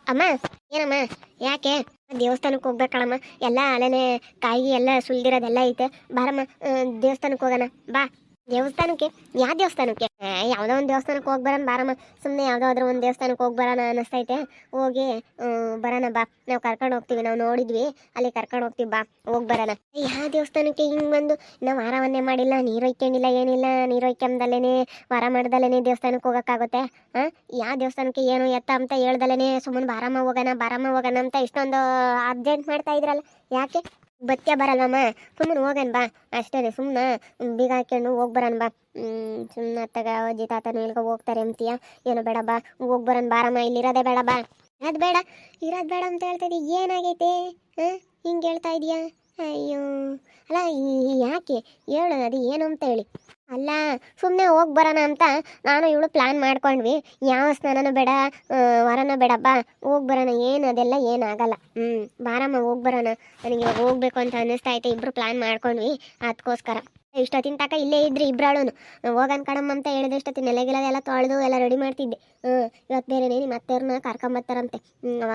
ಅಮ್ಮ ಏನಮ್ಮ ಯಾಕೆ ದೇವಸ್ಥಾನಕ್ಕೆ ಹೋಗ್ಬೇಕಳಮ್ಮ ಎಲ್ಲ ಅಲ್ಲೇ ಕಾಯಿ ಎಲ್ಲ ಸುಲ್ದಿರೋದೆಲ್ಲ ಐತೆ ಬಾರಮ್ಮ ದೇವಸ್ಥಾನಕ್ಕೆ ಹೋಗೋಣ ಬಾ ದೇವಸ್ಥಾನಕ್ಕೆ ಯಾವ ದೇವಸ್ಥಾನಕ್ಕೆ ಯಾವುದೋ ಒಂದು ದೇವಸ್ಥಾನಕ್ಕೆ ಹೋಗಿ ಬರೋಣ ಬಾರಮ್ಮ ಸುಮ್ಮನೆ ಯಾವುದಾದ್ರೂ ಒಂದು ದೇವಸ್ಥಾನಕ್ಕೆ ಹೋಗಿ ಬರೋಣ ಅನ್ನಿಸ್ತೈತೆ ಹೋಗಿ ಬರೋಣ ಬಾ ನಾವು ಕರ್ಕೊಂಡು ಹೋಗ್ತೀವಿ ನಾವು ನೋಡಿದ್ವಿ ಅಲ್ಲಿ ಕರ್ಕೊಂಡು ಹೋಗ್ತೀವಿ ಬಾ ಹೋಗಿ ಬರೋಣ ಯಾವ ದೇವಸ್ಥಾನಕ್ಕೆ ಹಿಂಗೆ ಬಂದು ನಾವು ವಾರವನ್ನೇ ಮಾಡಿಲ್ಲ ನೀರು ಒಯ್ಕೊಂಡಿಲ್ಲ ಏನಿಲ್ಲ ನೀರು ಒಯ್ಕೊಂಬದಲ್ಲೇ ವಾರ ಮಾಡ್ದಲ್ಲೇ ದೇವಸ್ಥಾನಕ್ಕೆ ಹೋಗೋಕ್ಕಾಗುತ್ತೆ ಯಾವ ದೇವಸ್ಥಾನಕ್ಕೆ ಏನು ಎತ್ತ ಅಂತ ಹೇಳ್ದಲ್ಲೇ ಸುಮ್ಮನೆ ಬಾರಮ್ಮ ಹೋಗೋಣ ಅಂತ ಇಷ್ಟೊಂದು ಅರ್ಜೆಂಟ್ ಮಾಡ್ತಾ ಇದ್ರಲ್ಲ ಯಾಕೆ ಬತ್ಯ ಬರಲ್ಲಮ್ಮ ಸುಮ್ಮನೆ ಹೋಗೋಣ ಬಾ ಅಷ್ಟೇ ಸುಮ್ಮನೆ ಬೀಗ ಹಾಕ್ಕೊಂಡು ಹೋಗಿ ಬರೋಣ ಬಾ ಸುಮ್ಮನೆ ಅತ್ತಾಗ ಅಜ್ಜಿ ತಾತನು ಇಲ್ಗ ಹೋಗ್ತಾರೆ ಅಂತೀಯ ಏನು ಬೇಡ ಬಾ ಹೋಗಿ ಬರೋಣ ಬಾರಮ್ಮ ಇಲ್ಲಿರೋದೇ ಬೇಡ ಬಾ ಇರೋದು ಬೇಡ ಅಂತ ಹೇಳ್ತಾ ಇದ್ದೀಯ ಏನಾಗೈತೆ ಹಿಂಗೆ ಹೇಳ್ತಾ ಇದೀಯಾ ಅಯ್ಯೋ ಅಲ್ಲ ಯಾಕೆ ಹೇಳು ಅದು ಏನು ಅಂತ ಹೇಳಿ ಅಲ್ಲ ಸುಮ್ಮನೆ ಹೋಗಿ ಬರೋಣ ಅಂತ ನಾನು ಇವಳು ಪ್ಲ್ಯಾನ್ ಮಾಡ್ಕೊಂಡ್ವಿ ಯಾವ ಸ್ನಾನನೂ ಬೇಡ ವರನೂ ಬೇಡ ಬಾ ಹೋಗಿ ಬರೋಣ ಏನು ಅದೆಲ್ಲ ಏನಾಗಲ್ಲ ಬಾರಮ್ಮ ಹೋಗಿ ಬರೋಣ ನನಗೆ ಇವಾಗ ಹೋಗ್ಬೇಕು ಅಂತ ಅನ್ನಿಸ್ತಾ ಐತೆ ಇಬ್ಬರು ಪ್ಲ್ಯಾನ್ ಮಾಡ್ಕೊಂಡ್ವಿ ಅದಕ್ಕೋಸ್ಕರ ಇಷ್ಟೊತ್ತಿನ ತನಕ ಇಲ್ಲೇ ಇದ್ರಿ ಇಬ್ಬರಾಳು ಹೋಗೋಣ ಕಣಮ್ಮ ಅಂತ ಹೇಳಿದ್ರೆ ಇಷ್ಟೊತ್ತಿನ ನೆಲೆಗಿಲೆಲ್ಲ ತೊಳೆದು ಎಲ್ಲ ರೆಡಿ ಮಾಡ್ತಿದ್ದೆ ಇವತ್ತು ಬೇರೆನೇ ನಿಮ್ಮ ಅತ್ತೆಯವ್ರನ್ನ ಕರ್ಕೊಂಬರ್ತಾರಂತೆ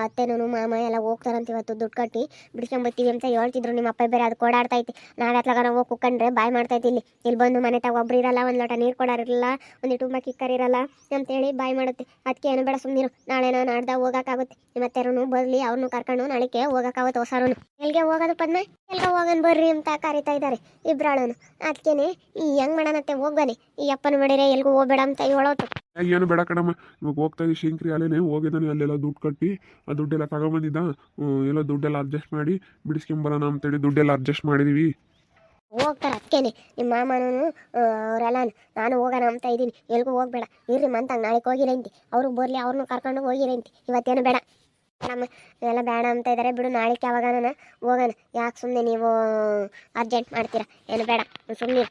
ಅತ್ತೆನೂ ಮಾಮ ಎಲ್ಲ ಹೋಗ್ತಾರಂತೆ ಇವತ್ತು ದುಡ್ಡು ಕಟ್ಟಿ ಬಿಡ್ಸ್ಕೊಂಬರ್ತೀವಿ ಅಂತ ಹೇಳ್ತಿದ್ರು ನಿಮ್ಮ ಅಪ್ಪ ಬೇರೆ ಅದು ಕೊಡಾಡ್ತೈತಿ ನಾಳೆ ಅತ್ಲಾಗ ಹೋಗಿ ಕುಕ್ಕಂಡ್ರೆ ಬಾಯ್ ಮಾಡ್ತೈತಿ ಇಲ್ಲಿ ಬಂದು ಮನೆ ತಾಗ ಒಬ್ರು ಇರಲ್ಲ ಒಂದು ಲೋಟ ನೀರು ಕೊಡೋರಿರಲ್ಲ ಒಂದು ತುಂಬ ಕಿಕ್ಕರಿರಲ್ಲ ಅಂತೇಳಿ ಬಾಯ್ ಮಾಡುತ್ತೆ ಅದಕ್ಕೆ ಏನು ಬೇಡ ಸುಮ್ಮನಿರು ನಾಳೆನ ನಾಡ್ದಾಗ ಹೋಗೋಕ್ಕಾಗುತ್ತೆ ನಿಮ್ಮ ಅತ್ತೆಯವ್ರನ್ನು ಬರಲಿ ಅವ್ರನ್ನೂ ಕರ್ಕೊಂಡು ನಾಳೆಗೆ ಹೋಗೋಕ್ಕಾಗುತ್ತೆ ಹೊಸಾರು ಎಲ್ಲಿಗೆ ಹೋಗೋದು ಪದ್ಮ ಎಲ್ಗೆ ಹೋಗೋಣ ಬರ್ರಿ ಅಂತ ಕರಿತಾ ಇದ್ದಾರೆ ಇಬ್ರಾಳನು ಅದಕ್ಕೇನೆ ಈ ಹೆಂಗ್ ಮಾಡೋಣತ್ತೆ ಹೋಗ್ಬನ್ನಿ ಈ ಅಪ್ಪನ ಬಿಡಿರೆ ಎಲ್ಗೂ ಹೋಗ್ಬೇಡ ಅಂತ ಹೇಳೋತು ಏನು ಬೇಡ ಕಣಮ್ಮ ಇವಾಗ ಹೋಗ್ತಾ ಇದ್ದೀವಿ ಶಂಕ್ರಿ ಅಲ್ಲೇನೆ ಹೋಗಿದ್ದಾನೆ ಅಲ್ಲೆಲ್ಲ ದುಡ್ಡು ಕಟ್ಟಿ ಆ ದುಡ್ಡೆಲ್ಲ ತಗೊಂಬಂದಿದ್ದ ಎಲ್ಲ ದುಡ್ಡೆಲ್ಲ ಅಡ್ಜಸ್ಟ್ ಮಾಡಿ ಬಿಡಿಸ್ಕೊಂಬರೋಣ ಅಂತೇಳಿ ದುಡ್ಡೆಲ್ಲ ಅಡ್ಜಸ್ಟ್ ಮಾಡಿದೀವಿ ಹೋಗ್ತಾರೆ ಅದಕ್ಕೇನೆ ನಿಮ್ಮ ಮಾಮನೂ ಅವರೆಲ್ಲ ನಾನು ಹೋಗೋಣ ಅಂತ ಇದ್ದೀನಿ ಎಲ್ಗೂ ಹೋಗ್ಬೇಡ ಇರ್ರಿ ಮಂತಾಗ ನಾಳೆಗೆ ಹೋಗಿರಂತಿ ಅವ್ರಿಗೆ ಬರಲಿ ಅವ್ರನ್ನೂ ಕರ್ಕೊಂಡು ಹೋಗಿರಂತಿ ಇವತ್ತೇನು ಬೇಡ ನಮ್ಮ ಎಲ್ಲ ಬೇಡ ಅಂತ ಇದ್ದಾರೆ ಬಿಡು ನಾಳೆಗೆ ಯಾವಾಗನ ಹೋಗೋಣ ಯಾಕೆ ಸುಮ್ಮನೆ ನೀವು ಅರ್ಜೆಂಟ್ ಮಾಡ್ತೀರಾ ಏನು ಬೇಡ ಸುಮ್ಮನೆ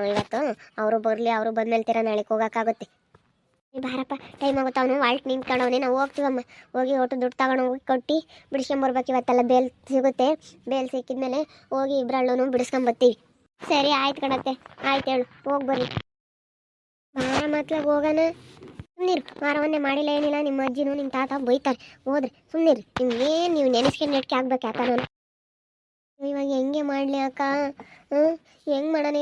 ಇವತ್ತು ಅವರು ಬರಲಿ ಅವರು ಬಂದ್ಮೇಲ್ತೀರ ನಾಳೆಗೆ ಹೋಗೋಕ್ಕಾಗುತ್ತೆ ಬಾರಪ್ಪ ಟೈಮ್ ಆಗುತ್ತೆ ಅವನು ವಾಲ್ಟ್ ನಿಂತ್ಕೊಂಡವನೇ ನಾವು ಹೋಗ್ತೀವಮ್ಮ ಹೋಗಿ ಒಟ್ಟು ದುಡ್ಡು ತಗೊಂಡು ಹೋಗಿ ಕೊಟ್ಟು ಬಿಡಿಸ್ಕೊಂಬರ್ಬೇಕು ಇವತ್ತೆಲ್ಲ ಬೇಲ್ ಸಿಗುತ್ತೆ ಬೇಲ್ ಸಿಕ್ಕಿದ್ಮೇಲೆ ಹೋಗಿ ಇಬ್ಬರಲ್ಲೂ ಬಿಡಿಸ್ಕೊಂಬರ್ತೀವಿ ಸರಿ ಆಯ್ತು ಕಣತ್ತೆ ಆಯ್ತು ಹೇಳು ಹೋಗಿ ಬರ್ರಿ ಬಾರ ಮಾತ್ಲಾಗ ಹೋಗೋಣ ಸುಮ್ಮನಿರು ವಾರವನ್ನೇ ಮಾಡಿಲ್ಲ ಏನಿಲ್ಲ ನಿಮ್ಮ ಅಜ್ಜಿನೂ ನಿಮ್ಮ ತಾತ ಬೈತಾರೆ ಹೋದ್ರಿ ಸುಮ್ಮನಿರಿ ನಿಮ್ಗೇನು ನೀವು ನೆನೆಸ್ಕೊಂಡು ನೆಟ್ಕೆ ಆಗ್ಬೇಕು ಯಾಕ ನಾನು ಇವಾಗ ಹೆಂಗೆ ಮಾಡಲಿ ಅಕ್ಕ ಹೆಂಗೆ ಮಾಡೋಣ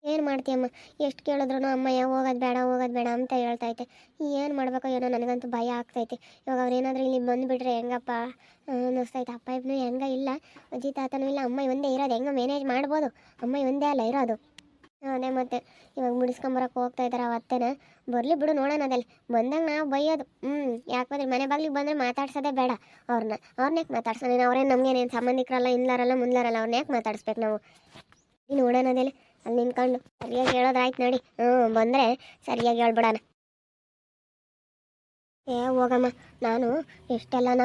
ಏನು ಮಾಡ್ತೀಯಮ್ಮ ಎಷ್ಟು ಕೇಳಿದ್ರು ಅಮ್ಮಯ್ಯ ಹೋಗೋದು ಬೇಡ ಅಂತ ಹೇಳ್ತೈತೆ ಏನು ಮಾಡ್ಬೇಕೋ ಏನೋ ನನಗಂತೂ ಭಯ ಆಗ್ತೈತೆ ಇವಾಗ ಅವ್ರೇನಾದರೂ ಇಲ್ಲಿ ಬಂದುಬಿಟ್ರೆ ಹೆಂಗಪ್ಪ ಅನ್ನಿಸ್ತೈತೆ ಅಪ್ಪ ಇಬ್ಬನು ಹೆಂಗ ಇಲ್ಲ ಅಜ್ಜಿ ತಾತನೂ ಇಲ್ಲ ಅಮ್ಮ ಒಂದೇ ಇರೋದು ಹೆಂಗೆ ಮ್ಯಾನೇಜ್ ಮಾಡ್ಬೋದು ಅಮ್ಮ ಒಂದೇ ಅಲ್ಲ ಇರೋದು ಅದೇ ಮತ್ತೆ ಇವಾಗ ಮುಡಿಸ್ಕೊಂಬರಕ್ಕೆ ಹೋಗ್ತಾ ಇದ್ದಾರೆ ಅವತ್ತೇನ ಬರಲಿ ಬಿಡು ನೋಡೋಣ ಅದಲ್ಲಿ ಬಂದಾಗ ನಾವು ಬೈಯೋದು ಯಾಕಂದ್ರೆ ಮನೆ ಬಾಗಿಲಿಗೆ ಬಂದರೆ ಮಾತಾಡ್ಸೋದೇ ಬೇಡ ಅವ್ರನ್ನ ಯಾಕೆ ಮಾತಾಡ್ಸೋಣ ಅವ್ರೇನು ನಮಗೇನೇನು ಸಂಬಂಧಿಕರಲ್ಲ ಇನ್ಲಾರಲ್ಲ ಮುಂದ್ಲಾರಲ್ಲ ಅವ್ರನ್ನ ಯಾಕೆ ಮಾತಾಡಿಸ್ಬೇಕು ನಾವು ನೋಡೋಣ ಅದೇಲೆ ಅಲ್ಲಿ ನಿಂತ್ಕೊಂಡು ಸರಿಯಾಗಿ ಹೇಳೋದಾಯ್ತು ನೋಡಿ ಬಂದರೆ ಸರಿಯಾಗಿ ಹೇಳ್ಬಿಡೋಣ ಹೋಗಮ್ಮ ನಾನು ಎಷ್ಟೆಲ್ಲನ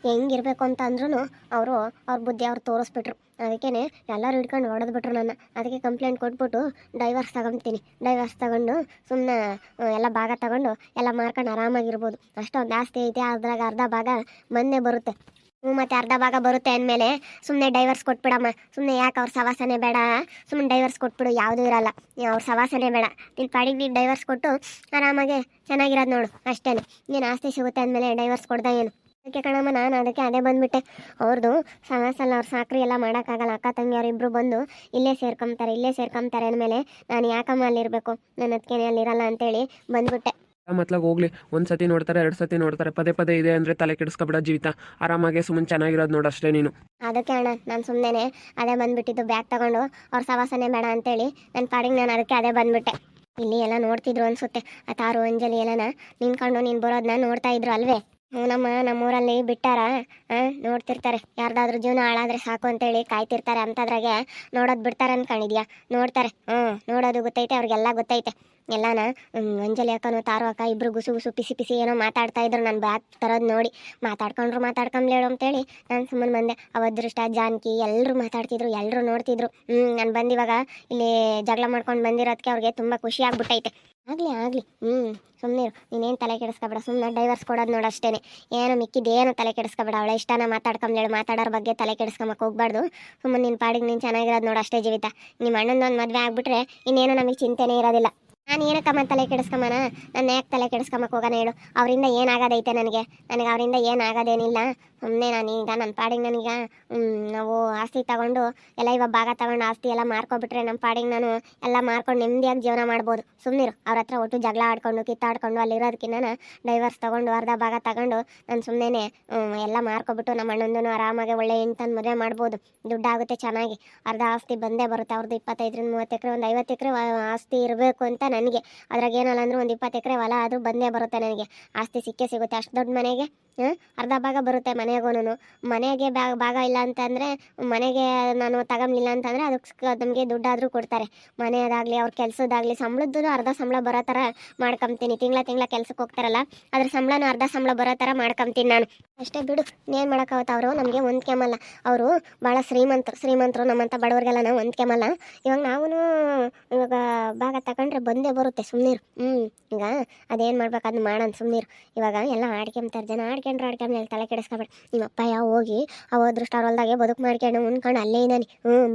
ಹೆಂಗಿರ್ಬೇಕು ಅಂತ ಅಂದ್ರೂ ಅವ್ರ ಬುದ್ಧಿ ಅವ್ರು ತೋರಿಸ್ಬಿಟ್ರು ಅದಕ್ಕೇ ಎಲ್ಲರೂ ಹಿಡ್ಕೊಂಡು ಹೊಡೆದ್ಬಿಟ್ರು ನನ್ನ ಅದಕ್ಕೆ ಕಂಪ್ಲೇಂಟ್ ಕೊಟ್ಬಿಟ್ಟು ಡೈವರ್ಸ್ ತಗೊಂಡು ಸುಮ್ಮನೆ ಎಲ್ಲ ಭಾಗ ತಗೊಂಡು ಎಲ್ಲ ಮಾರ್ಕೊಂಡು ಆರಾಮಾಗಿರ್ಬೋದು ಅಷ್ಟೊಂದು ಆಸ್ತಿ ಐತೆ ಅದ್ರಾಗ ಅರ್ಧ ಭಾಗ ಮೊನ್ನೆ ಬರುತ್ತೆ ಮತ್ತೆ ಅರ್ಧ ಭಾಗ ಬರುತ್ತೆ ಅಂದಮೇಲೆ ಸುಮ್ಮನೆ ಡೈವರ್ಸ್ ಕೊಟ್ಬಿಡಮ್ಮ ಸುಮ್ಮನೆ ಯಾಕೆ ಅವ್ರ ಸವಾಸನೆ ಬೇಡ ಸುಮ್ಮನೆ ಡೈವರ್ಸ್ ಕೊಟ್ಬಿಡು ಯಾವುದೂ ಇರಲ್ಲ ಅವ್ರ ಸವಾಸನೆ ಬೇಡ ನಿನ್ನ ಪಾಡಿಗೆ ನೀನು ಡೈವರ್ಸ್ ಕೊಟ್ಟು ಆರಾಮಾಗೆ ಚೆನ್ನಾಗಿರೋದು ನೋಡು ಅಷ್ಟೇ ನೀನು ಆಸ್ತಿ ಸಿಗುತ್ತೆ ಅಂದಮೇಲೆ ಡೈವರ್ಸ್ ಕೊಡ್ದ ಏನು ಅದಕ್ಕೆ ಕಣಮ್ಮ ನಾನು ಅದಕ್ಕೆ ಅದೇ ಬಂದುಬಿಟ್ಟೆ ಅವ್ರದ್ದು ಸವಾಸಲ್ಲ ಅವ್ರು ಸಾಕ್ರಿ ಎಲ್ಲ ಮಾಡೋಕ್ಕಾಗಲ್ಲ ಅಕ್ಕ ತಂಗಿಯವ್ರು ಇಬ್ಬರು ಬಂದು ಇಲ್ಲೇ ಸೇರ್ಕೊಂತಾರೆ ಅಂದಮೇಲೆ ನಾನು ಯಾಕಮ್ಮ ಅಲ್ಲಿರಬೇಕು ನನ್ನ ಅದಕ್ಕೇನೆ ಅಲ್ಲಿರಲ್ಲ ಅಂತೇಳಿ ಬಂದುಬಿಟ್ಟೆ ಮತ್ಲಾಗ ಹೋಗ್ಲಿ ಒಂದು ಸತಿ ನೋಡ್ತಾರೆ 2 ಸತಿ ನೋಡ್ತಾರೆ ಪದೇ ಇದೆ ಅಂದರೆ ತಲೆ ಕೆಡಿಸ್ಕೊಬೇಡ ಜೀವಿತ ಆರಾಮಾಗಿ ಸುಮ್ಮನೆ ಚೆನ್ನಾಗಿರೋದು ನೋಡು ಅಷ್ಟೇ ನೀನು ಅದಕ್ಕೆ ಅಣ್ಣ ನಾನು ಸುಮ್ಮನೆ ಅದೇ ಬಂದುಬಿಟ್ಟಿದ್ದು ಬ್ಯಾಗ್ ತಗೊಂಡು ಅವ್ರ ಸವಾಸನೆ ಬೇಡ ಅಂತೇಳಿ ನನ್ನ ಪಾಡಿಗೆ ನಾನು ಅದಕ್ಕೆ ಅದೇ ಬಂದುಬಿಟ್ಟೆ ಇಲ್ಲಿ ಎಲ್ಲ ನೋಡ್ತಿದ್ರು ಅನಿಸುತ್ತೆ ಆ ತಾರು ಅಂಜಲಿ ಎಲ್ಲನ ನಿಂತ್ಕೊಂಡು ನೀನು ಬರೋದನ್ನ ನೋಡ್ತಾ ಇದ್ರು ಅಲ್ವೇ ನಮ್ಮೂರಲ್ಲಿ ಬಿಟ್ಟಾರ ನೋಡ್ತಿರ್ತಾರೆ ಯಾರ್ದಾದ್ರೂ ಜೀವನ ಹಾಳಾದ್ರೆ ಸಾಕು ಅಂತೇಳಿ ಕಾಯ್ತಿರ್ತಾರೆ ಅಂತದ್ರಾಗೆ ನೋಡೋದು ಬಿಡ್ತಾರೆ ಅಂದ್ಕೊಂಡಿದ್ಯಾ ನೋಡ್ತಾರೆ ನೋಡೋದು ಗೊತ್ತೈತೆ ಅವ್ರಿಗೆಲ್ಲ ಗೊತ್ತೈತೆ ಎಲ್ಲಾನ ಅಂಜಲಿ ಅಕ್ಕನೂ ತಾರು ಅಕ್ಕ ಇಬ್ರು ಗುಸು ಪಿಸಿ ಏನೋ ಮಾತಾಡ್ತಾ ಇದ್ರು ನಾನು ಬ್ಯಾಗ್ ತರೋದು ನೋಡಿ ಮಾತಾಡ್ಕೊಂಬ್ಲೇಳು ಅಂತೇಳಿ ನಾನು ಸುಮ್ಮನೆ ಬಂದೆ ಅವದೃಷ್ಟ ಜಾನಕಿ ಎಲ್ಲರೂ ಮಾತಾಡ್ತಿದ್ರು ಎಲ್ಲರೂ ನೋಡ್ತಿದ್ರು ನಾನು ಬಂದಿವಾಗ ಇಲ್ಲಿ ಜಗಳ ಮಾಡ್ಕೊಂಡು ಬಂದಿರೋದಕ್ಕೆ ಅವ್ರಿಗೆ ತುಂಬ ಖುಷಿ ಆಗ್ಬಿಟ್ಟೈತೆ ಆಗಲಿ ಸುಮ್ಮನೆ ನೀನೇನು ತಲೆ ಕೆಡಿಸ್ಕೊಬೇಡ ಸುಮ್ಮನೆ ಡೈವರ್ಸ್ ಕೊಡೋದು ನೋಡು ಅಷ್ಟೇ ಏನು ಮಿಕ್ಕಿದ್ದೇನು ತಲೆ ಕೆಡಿಸ್ಕೊಬೇಡ ಅವಳ ಇಷ್ಟನ ಮಾತಾಡ್ಕೊಂಬ್ಲೇಳು ಮಾತಾಡೋರ ಬಗ್ಗೆ ತಲೆ ಕೆಡಿಸ್ಕೊಂಬಕ್ಕೆ ಹೋಗ್ಬಾರ್ದು ಸುಮ್ಮನೆ ನಿನ್ನ ಪಾಡಿಗೆ ನೀನು ಚೆನ್ನಾಗಿರೋದು ನೋಡು ಅಷ್ಟೇ ಜೀವಿತ ನಿಮ್ಮ ಅಣ್ಣಂದೊಂದು ಮದುವೆ ಆಗ್ಬಿಟ್ರೆ ಇನ್ನೇನು ನಮಗೆ ಚಿಂತೆನೇ ಇರೋದಿಲ್ಲ ನಾನು ಏನಕ್ಕಮ್ಮ ತಲೆ ಕೆಡಿಸ್ಕೊಂಬನ, ನನ್ನ ಯಾಕೆ ತಲೆ ಕೆಡಿಸ್ಕೊಂಬಕ್ಕೆ ಹೋಗೋಣ ಹೇಳು. ಅವರಿಂದ ಏನಾಗೋದೈತೆ ನನಗೆ ಅವರಿಂದ ಏನಾಗೋದೇನಿಲ್ಲ. ಸುಮ್ಮನೆ ನಾನೀಗ ನನ್ನ ಪಾಡಿಗೆ ನನಗ ನಾವು ಆಸ್ತಿ ತಗೊಂಡು ಎಲ್ಲ ಇವಾಗ ಭಾಗ ತಗೊಂಡು ಆಸ್ತಿ ಎಲ್ಲ ಮಾರ್ಕೊಬಿಟ್ರೆ ನಮ್ಮ ಪಾಡಿಗೆ ನಾನು ಎಲ್ಲ ಮಾರ್ಕೊಂಡು ನೆಮ್ಮದಿಯಾಗಿ ಜೀವನ ಮಾಡ್ಬೋದು. ಸುಮ್ಮನಿರು. ಅವ್ರ ಹತ್ರ ಒಟ್ಟು ಜಗಳ ಆಡ್ಕೊಂಡು ಕಿತ್ತಾಡ್ಕೊಂಡು ಅಲ್ಲಿರೋದಕ್ಕಿಂತ ಡೈವರ್ಸ್ ತಗೊಂಡು ಅರ್ಧ ಭಾಗ ತಗೊಂಡು ನಾನು ಸುಮ್ಮನೆ ಎಲ್ಲ ಮಾರ್ಕೊಬಿಟ್ಟು ನಮ್ಮ ಅಣ್ಣಂದೂ ಆರಾಮಾಗಿ ಒಳ್ಳೆ ಹೆಣ್ತಂದು ಮದುವೆ ಮಾಡ್ಬೋದು. ದುಡ್ಡಾಗುತ್ತೆ ಚೆನ್ನಾಗಿ. ಅರ್ಧ ಆಸ್ತಿ ಬಂದೇ ಬರುತ್ತೆ. ಅವ್ರದ್ದು 25-30 ಎಕರೆ, ಒಂದು 50 ಎಕರೆ ಆಸ್ತಿ ಇರಬೇಕು ಅಂತ ನನಗೆ. ಅದ್ರಾಗ ಏನಲ್ಲ ಅಂದ್ರೆ ಒಂದು 20 ಎಕರೆ ಹೊಲ ಆದರೂ ಬಂದೇ ಬರುತ್ತೆ ನನಗೆ. ಆಸ್ತಿ ಸಿಕ್ಕೇ ಸಿಗುತ್ತೆ. ಅಷ್ಟು ದೊಡ್ಡ ಮನೆಗೆ ಅರ್ಧ ಭಾಗ ಬರುತ್ತೆ ಮನೆಗೂ. ಮನೆಗೆ ಭಾಗ ಇಲ್ಲ ಅಂತಂದರೆ, ಮನೆಗೆ ನಾನು ತಗೊಂಬಿಲ್ಲ ಅಂತಂದರೆ ಅದಕ್ಕೆ ನಮಗೆ ದುಡ್ಡಾದರೂ ಕೊಡ್ತಾರೆ. ಮನೆಯದಾಗಲಿ ಅವ್ರ ಕೆಲಸದಾಗಲಿ ಸಂಬಳದ್ದು ಅರ್ಧ ಸಂಬಳ ಬರೋ ಥರ ಮಾಡ್ಕೊಂತೀನಿ. ತಿಂಗಳ ಕೆಲ್ಸಕ್ಕೆ ಹೋಗ್ತಾರಲ್ಲ, ಅದ್ರ ಸಂಬಳನೂ ಅರ್ಧ ಸಂಬಳ ಬರೋ ಥರ ಮಾಡ್ಕೊಂತೀನಿ ನಾನು. ಅಷ್ಟೇ ಬಿಡು, ಇನ್ನೇನು ಮಾಡೋಕ್ಕಾಗುತ್ತೆ. ಅವರು ನಮಗೆ ಹೊಂದ್ಕೆಮಲ್ಲ. ಅವರು ಭಾಳ ಶ್ರೀಮಂತರು. ನಮ್ಮಂಥ ಬಡವರಿಗೆಲ್ಲ ನಾವು ಹೊಂದ್ಕೆಮಲ್ಲ. ಇವಾಗ ನಾವು ಇವಾಗ ಭಾಗ ತಗೊಂಡ್ರೆ ಬಂದೇ ಬರುತ್ತೆ. ಸುಮ್ಮನಿರು. ಈಗ ಅದೇನು ಮಾಡ್ಬೇಕು ಅದನ್ನ ಮಾಡೋಣ. ಸುಮ್ಮನಿರು. ಇವಾಗ ಎಲ್ಲ ಆಡ್ಕೊಂತಾರೆ ಜನ. ಆಡ್ಕೊಂಡ್ರೆ ತಲೆ ಕೆಡಿಸ್ಕೊಬೇಡ. ನಿಮ್ಮಪ್ಪ ಹೋಗಿ ಅವ ಅದೃಷ್ಟ ಹೊಲ್ದಾಗೆ ಬದುಕು ಮಾಡ್ಕೊಂಡು ಉಣ್ಕೊಂಡು ಅಲ್ಲೇ ಇದ್ದಾನೆ.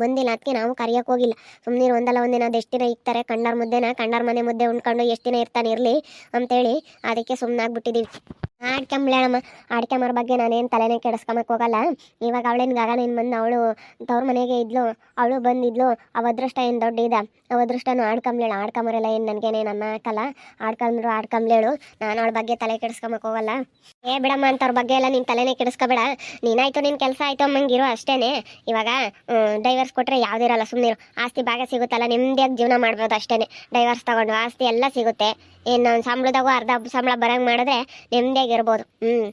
ಬಂದಿಲ್ಲ, ಅದಕ್ಕೆ ನಾವು ಕರಿಯೋಕೆ ಹೋಗಿಲ್ಲ. ಸುಮ್ಮನೆ ಒಂದಲ್ಲ ಒಂದಿನ ಅದು ಎಷ್ಟು ದಿನ ಇಕ್ತಾರೆ ಕಂಡಾರ ಮನೆ ಮುದ್ದೆ ಉಣ್ಕೊಂಡು ಎಷ್ಟು ದಿನ ಇರ್ತಾನೆ ಇರಲಿ ಅಂತೇಳಿ ಅದಕ್ಕೆ ಸುಮ್ಮನಾಗ್ಬಿಟ್ಟಿದ್ದೀವಿ. ಆಡ್ಕೊಂಬರ ಬಗ್ಗೆ ನಾನೇನು ತಲೆನೇ ಕೆಡಿಸ್ಕೊಂಬಕ್ಕೆ ಹೋಗಲ್ಲ. ಇವಾಗ ಅವಳೇನು ನೀನು ಬಂದು ಅವಳು ತವ್ರ ಮನೆಗೆ ಇದ್ಲು, ಅವಳು ಬಂದಿದ್ಲು. ಅವ ಅದೃಷ್ಟ ಏನು ದೊಡ್ಡ ಇದ, ಅವ ಅದೃಷ್ಟನೂ ಆಡ್ಕೊಂಬರೆಲ್ಲ ಏನು ನನಗೇನೇನು ಅನ್ನ ಹಾಕಲ್ಲ. ಆಡ್ಕೊಂಬ್ಲೇಳು. ನಾನು ಅವಳ ಬಗ್ಗೆ ತಲೆ ಕೆಡಿಸ್ಕೊಂಬಕ್ಕೆ ಹೋಗಲ್ಲ. ಬಿಡಮ್ಮ ಅಂತವ್ರ ಬಗ್ಗೆ ಎಲ್ಲ ನೀನು ತಲೆನೇ ಕೆಡಿಸ್ಕೊಬೇಡ. ನೀನಾಯ್ತು ನಿನ್ನ ಕೆಲಸ ಆಯಿತು ಅಮ್ಮಂಗಿರು ಅಷ್ಟೇ. ಇವಾಗ ಡೈವರ್ಸ್ ಕೊಟ್ಟರೆ ಯಾವುದಿರಲ್ಲ. ಸುಮ್ಮನಿರು. ಆಸ್ತಿ ಭಾಗ ಸಿಗುತ್ತಲ್ಲ, ನೆಮ್ಮದಿಯಾಗಿ ಜೀವನ ಮಾಡ್ಬೋದು ಅಷ್ಟೇ. ಡೈವರ್ಸ್ ತಗೊಂಡು ಆಸ್ತಿ ಎಲ್ಲ ಸಿಗುತ್ತೆ. ಏನು ಸಂಬಳದಾಗೂ ಅರ್ಧ ಸಂಬಳ ಬರಂಗೆ ಮಾಡಿದ್ರೆ ನೆಮ್ಮದಿಯಾಗಿರ್ಬೋದು.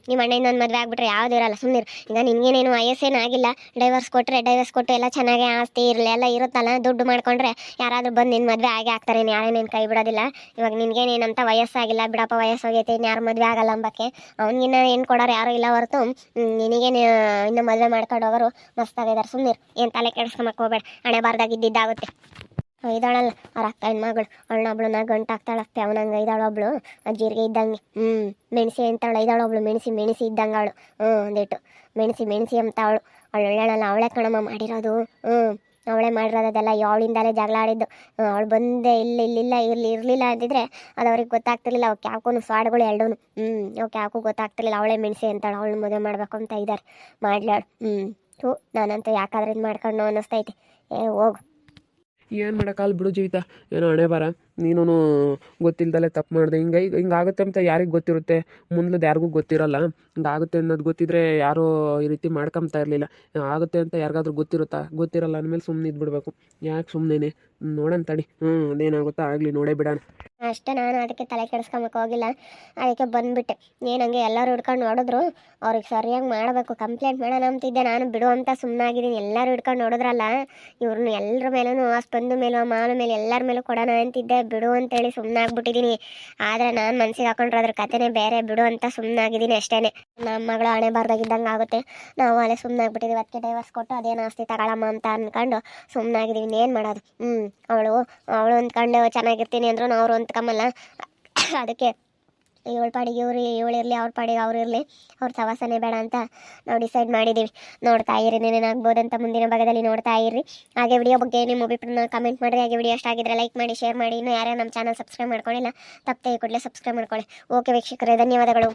ನಿಮ್ಮ ಅಣ್ಣನ ಒಂದು ಮದುವೆ ಆಗ್ಬಿಟ್ರೆ ಯಾವುದೂ ಇರಲ್ಲ. ಸುಮ್ಮನಿರು. ಈಗ ನಿನಗೇನೇನು ವಯಸ್ಸೇನು ಆಗಿಲ್ಲ. ಡೈವರ್ಸ್ ಕೊಟ್ಟು ಎಲ್ಲ ಚೆನ್ನಾಗಿ ಆಸ್ತಿ ಇರಲಿ ಎಲ್ಲ ಇರುತ್ತಲ್ಲ, ದುಡ್ಡು ಮಾಡ್ಕೊಂಡ್ರೆ ಯಾರಾದರೂ ಬಂದು ನಿನ್ನ ಮದುವೆ ಆಗೇ ಆಗ್ತಾರೆ. ಯಾರೇನೇನು ಕೈ ಬಿಡೋದಿಲ್ಲ. ಇವಾಗ ನಿನಗೇನೇನಂತ ವಯಸ್ಸಾಗಿಲ್ಲ ಬಿಡಪ್ಪ, ವಯಸ್ಸೋಗೈತೆ ಇನ್ಯಾರು ಮದುವೆ ಆಗಲ್ಲ ಅಂಬಕ್ಕೆ. ಅವ್ನಿಗಿನ್ನ ಏನು ಕೊಡೋರು ಯಾರೂ ಇಲ್ಲ ಹೊರತು ನಿನಗೇನು ಇನ್ನೂ ಮದುವೆ ಮಾಡ್ಕೊಂಡು ಹೋಗೋರು ಮಸ್ತಾಗಿದ್ದಾರೆ. ಸುಮ್ಮನಿರು. ಏನು ತಲೆ ಕೆಡಿಸ್ಕೊಂಬಕ್ಕೆ ಹೋಗ್ಬೇಡ. ಹಣೆ ಬಾರ್ದಾಗಿದ್ದಾಗುತ್ತೆ. ಇದ್ದಾಳಲ್ಲ ಅವ್ರ ಅಕ್ಕ ಹೆಣ್ಮಗಳು, ಅವಳನ್ನೊಬ್ಳನ್ನ ಗಂಟಾಗ್ತಾಳಷ್ಟೆ. ಅವನಂಗೆ ಇದ್ದಾಳೊಬ್ಳು ಜೀರಿಗೆ ಇದ್ದಂಗೆ. ಮೆಣಸಿ ಅಂತಾಳು. ಇದ್ದಾಳೊಬ್ಳು ಮೆಣಸಿ ಇದ್ದಂಗೆ ಅವಳು. ಒಂದಿಟ್ಟು ಮೆಣಸಿ ಅಂತ ಅವಳು ಒಳ್ಳೆಳಲ್ಲ. ಅವಳೇ ಕಣಮ್ಮ ಮಾಡಿರೋದು. ಅವಳೇ ಮಾಡಿರೋದೆಲ್ಲ. ಅವಳಿಂದಲೇ ಜಗಳ ಆಡಿದ್ದು. ಅವಳು ಬಂದೆ ಇರಲಿಲ್ಲ ಅಂತಿದ್ರೆ ಅದು ಅವ್ರಿಗೆ ಗೊತ್ತಾಗ್ತಿರ್ಲಿಲ್ಲ. ಅವಕ್ಕೆ ಯಾಕೂ ಸ್ವಾಡ್ಗಳು ಎರಡೂ ಅವಕ್ಕೆ ಯಾಕೂ ಗೊತ್ತಾಗ್ತಿರ್ಲಿಲ್ಲ. ಅವಳೇ ಮೆಣಸಿ ಅಂತಾಳು. ಅವಳು ಮದುವೆ ಮಾಡಬೇಕು ಅಂತ ಇದ್ದಾರೆ. ಮಾಡ್ಲಾಳು. ನಾನಂತೂ ಯಾಕಾದ್ರೆ ಇದು ಮಾಡ್ಕೊಂಡು ಅನ್ನಿಸ್ತೈತಿ. ಹೋಗು. ಏನು ಮಾಡೋಕ್ಕಲ್ಲ ಬಿಡು ಜೀವಿತ. ಏನೋ ಹಣೆ ಬರ. ನೀನು ಗೊತ್ತಿಲ್ದಲೆ ತಪ್ಪು ಮಾಡಿದೆ. ಹಿಂಗಾಗುತ್ತೆ ಅಂತ ಯಾರಿಗೆ ಗೊತ್ತಿರುತ್ತೆ? ಮುಂದ್ಲದ್ದು ಯಾರಿಗೂ ಗೊತ್ತಿರಲ್ಲ. ಹಿಂಗಾಗುತ್ತೆ ಅನ್ನೋದು ಗೊತ್ತಿದ್ರೆ ಯಾರೂ ಈ ರೀತಿ ಮಾಡ್ಕೊಂತ ಇರಲಿಲ್ಲ. ಆಗುತ್ತೆ ಅಂತ ಯಾರಿಗಾದ್ರೂ ಗೊತ್ತಿರಲ್ಲ ಅಂದಮೇಲೆ ಸುಮ್ಮನೆ ಇದ್ಬಿಡ್ಬೇಕು. ಯಾಕೆ ಸುಮ್ಮನೆ ನೋಡೋಣ ತಡಿ. ಅದೇನಾಗುತ್ತೋ ಆಗಲಿ, ನೋಡೇ ಬಿಡೋಣ ಅಷ್ಟೇ. ನಾನು ಅದಕ್ಕೆ ತಲೆ ಕೆಡಿಸ್ಕೊಂಬಕ್ಕೆ ಹೋಗಿಲ್ಲ. ಅದಕ್ಕೆ ಬಂದುಬಿಟ್ಟೆ. ಏನಂಗೆ ಎಲ್ಲರೂ ಹಿಡ್ಕೊಂಡು ನೋಡಿದ್ರು. ಅವ್ರಿಗೆ ಸರಿಯಾಗಿ ಮಾಡಬೇಕು. ಕಂಪ್ಲೇಂಟ್ ಮಾಡೋಣ ಅಂತಿದ್ದೆ ನಾನು. ಬಿಡು ಅಂತ ಸುಮ್ಮನಾಗಿದ್ದೀನಿ. ಎಲ್ಲರೂ ಹಿಡ್ಕೊಂಡು ನೋಡಿದ್ರಲ್ಲ, ಇವ್ರನ್ನ ಎಲ್ಲರ ಮೇಲೂ ಸ್ಪಂದು ಮೇಲೂ ಮಾಲ ಮೇಲೆ ಎಲ್ಲರ ಮೇಲೂ ಕೊಡೋಣ ಅಂತಿದ್ದೆ. ಬಿಡು ಅಂತೇಳಿ ಸುಮ್ಮನಾಗ್ಬಿಟ್ಟಿದ್ದೀನಿ. ಆದರೆ ನಾನು ಮನ್ಸಿಗೆ ಹಾಕೊಂಡ್ರೆ ಅದ್ರ ಕತೆನೇ ಬೇರೆ. ಬಿಡು ಅಂತ ಸುಮ್ಮನಾಗಿದ್ದೀನಿ ಅಷ್ಟೇ. ನಮ್ಮ ಮಗಳು ಹಣೆ ಬಾರ್ದಾಗಿದ್ದಂಗೆ ಆಗುತ್ತೆ. ನಾವು ಅಲ್ಲೇ ಸುಮ್ಮನಾಗ್ಬಿಟ್ಟಿದ್ದೀವಿ. ಅದಕ್ಕೆ ಡೈವರ್ಸ್ ಕೊಟ್ಟು ಅದೇನು ಆಸ್ತಿ ತಗೊಳಮ್ಮ ಅಂತ ಅಂದ್ಕೊಂಡು ಸುಮ್ಮನಾಗಿದ್ದೀವಿ. ಇನ್ನೇನು ಮಾಡೋದು? ಅವಳು ಅಂದ್ಕೊಂಡು ಚೆನ್ನಾಗಿರ್ತೀನಿ ಅಂದ್ರು ಅವ್ರು ಅಂದ್ಕೊಂಬಲ್ಲ. ಅದಕ್ಕೆ ಇವಳ ಪಾಡಿಗೆ ಇವಳಿರಲಿ, ಅವ್ರ ಪಾಡಿಗೆ ಅವ್ರು ಇರಲಿ, ಅವ್ರ ಸವಾಸನೆ ಬೇಡ ಅಂತ ನಾವು ಡಿಸೈಡ್ ಮಾಡಿದ್ದೀವಿ. ನೋಡ್ತಾ ಇರಿ, ಏನೇನಾಗ್ಬೋದಂತ ಮುಂದಿನ ಭಾಗದಲ್ಲಿ ನೋಡ್ತಾ ಇರಿ. ಹಾಗೆ ವಿಡಿಯೋ ಬಗ್ಗೆ ನಿಮ್ಮ ಅಭಿಪ್ರಾಯನ ಕಮೆಂಟ್ ಮಾಡಿರಿ. ಹಾಗೆ ವಿಡಿಯೋ ಇಷ್ಟ ಆಗಿದ್ರೆ ಲೈಕ್ ಮಾಡಿ, ಶೇರ್ ಮಾಡಿ. ಇನ್ನೂ ಯಾರ್ಯಾರು ನಮ್ಮ ಚಾನಲ್ ಸಬ್ಸ್ಕ್ರೈಬ್ ಮಾಡ್ಕೊಳ್ಳಿಲ್ಲ ತಪ್ಪದೆ ಕೂಡಲೇ ಸಬ್ಸ್ಕ್ರೈಬ್ ಮಾಡ್ಕೊಳ್ಳಿ. ಓಕೆ ವೀಕ್ಷಕರೇ, ಧನ್ಯವಾದಗಳು.